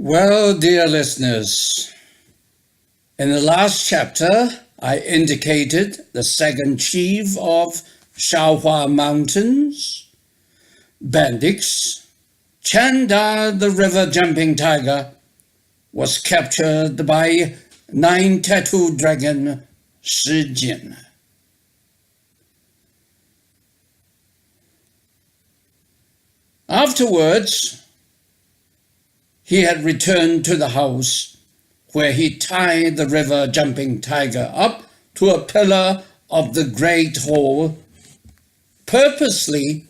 Well, dear listeners, in the last chapter, I indicated the second chief of Xiao Mountains, Bandix, Chanda the river-jumping tiger, was captured by nine-tattooed dragon Shijin. Afterwards, he had returned to the house where he tied the river-jumping tiger up to a pillar of the great hall, purposely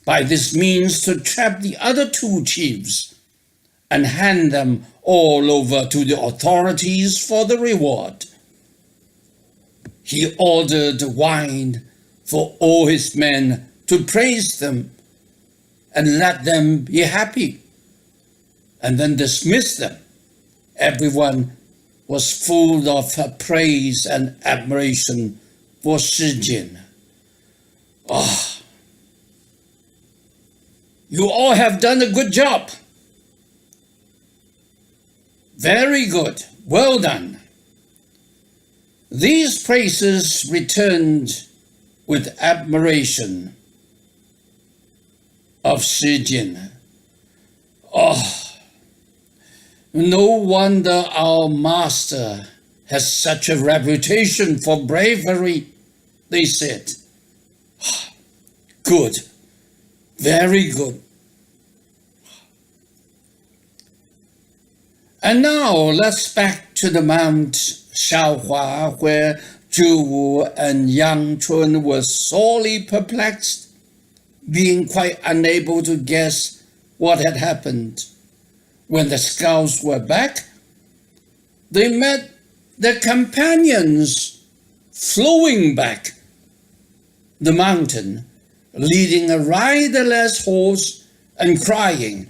by this means to trap the other two chiefs and hand them all over to the authorities for the reward. He ordered wine for all his men to praise them and let them be happy, and then dismissed them. Everyone was full of praise and admiration for Shijin. Oh, you all have done a good job. Very good. Well done. These praises returned with admiration of Shijin. Oh, no wonder our master has such a reputation for bravery, they said. Good. Very good. And now let's back to the Mount Xiaohua, where Zhu and Yang Chun were sorely perplexed, being quite unable to guess what had happened. When the scouts were back, they met their companions flowing back the mountain, leading a riderless horse and crying,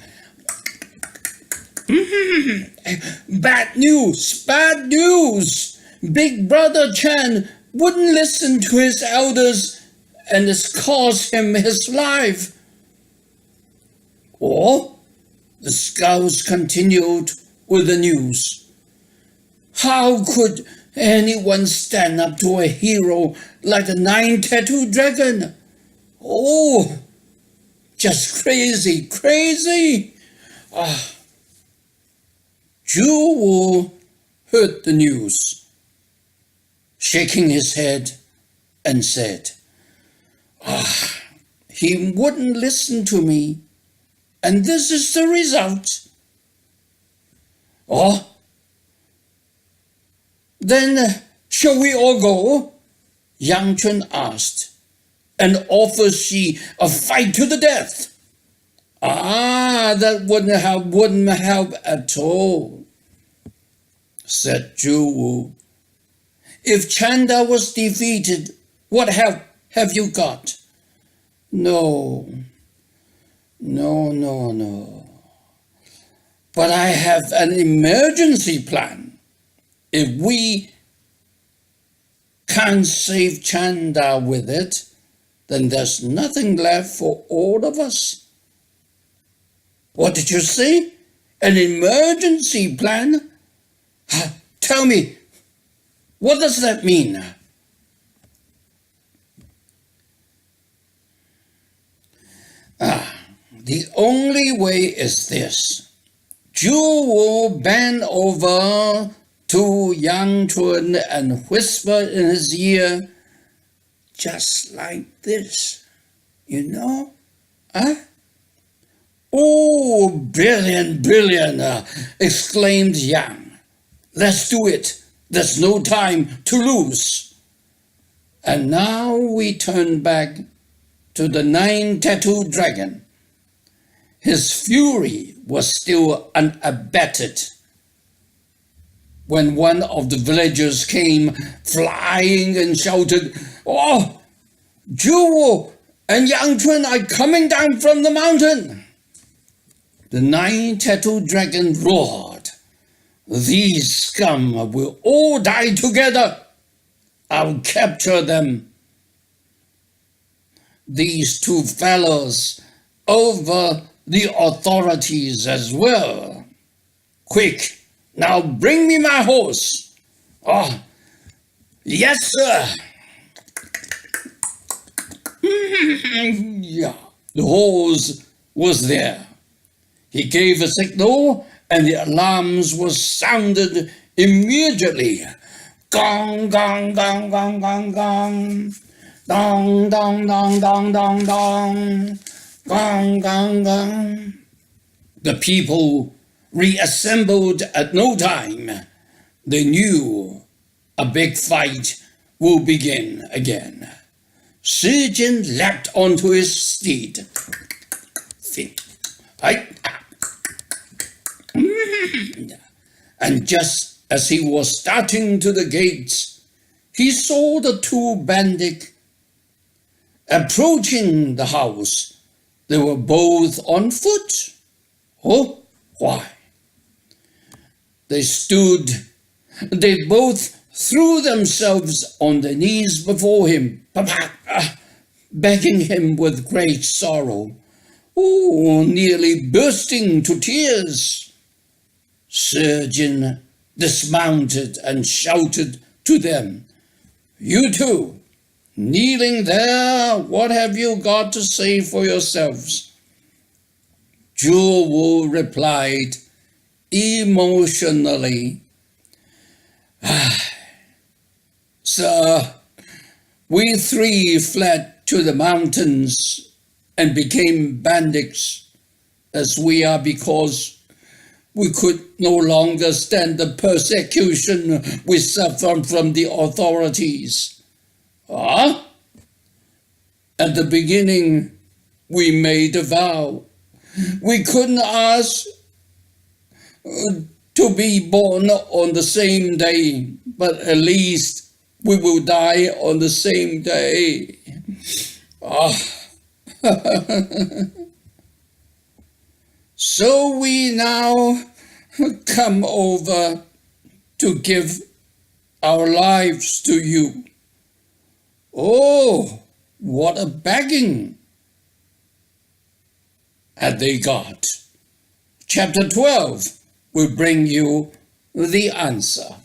"Bad news, bad news! Big brother Chen wouldn't listen to his elders and it's cost him his life." Or the scouts continued with the news. How could anyone stand up to a hero like the nine-tattooed dragon? Oh, just crazy, crazy. Zhu heard the news, shaking his head, and said, he wouldn't listen to me, and this is the result. Oh, then shall we all go? Yang Chun asked, and offers she a fight to the death. That wouldn't help at all, said Zhu. If Chanda was defeated, what help have you got? No. But I have an emergency plan. If we can't save Chanda with it, then there's nothing left for all of us. What did you say? An emergency plan? Tell me, what does that mean? The only way is this. Zhu will bend over to Yang Chun and whisper in his ear, just like this, you know? Oh, brilliant, exclaimed Yang. Let's do it. There's no time to lose. And now we turn back to the nine-tattooed dragon. His fury was still unabated when one of the villagers came flying and shouted, "Oh, Zhu and Yang Chun are coming down from the mountain." The nine-tattooed dragon roared, "These scum will all die together. I'll capture them." These two fellows over the authorities as well. Quick, now bring me my horse. Oh, yes, sir. Yeah, the horse was there. He gave a signal, and the alarms were sounded immediately. Gong, gong, gong, gong, gong, gong. Dong, dong, dong, dong, dong, dong. Gong, gong, gong. The people reassembled at no time. They knew a big fight will begin again. Shi Jin leapt onto his steed. And just as he was starting to the gates, he saw the two bandits approaching the house. They were both on foot. Oh, why? They both threw themselves on their knees before him, begging him with great sorrow, nearly bursting to tears. Shi Jin dismounted and shouted to them, "You two, kneeling there, what have you got to say for yourselves?" Zhu Wu replied emotionally, "Sir, we three fled to the mountains and became bandits, as we are because we could no longer stand the persecution we suffer from the authorities. At the beginning, we made a vow. We couldn't ask to be born on the same day, but at least we will die on the same day." So we now come over to give our lives to you. Oh, what a begging had they got. Chapter 12 will bring you the answer.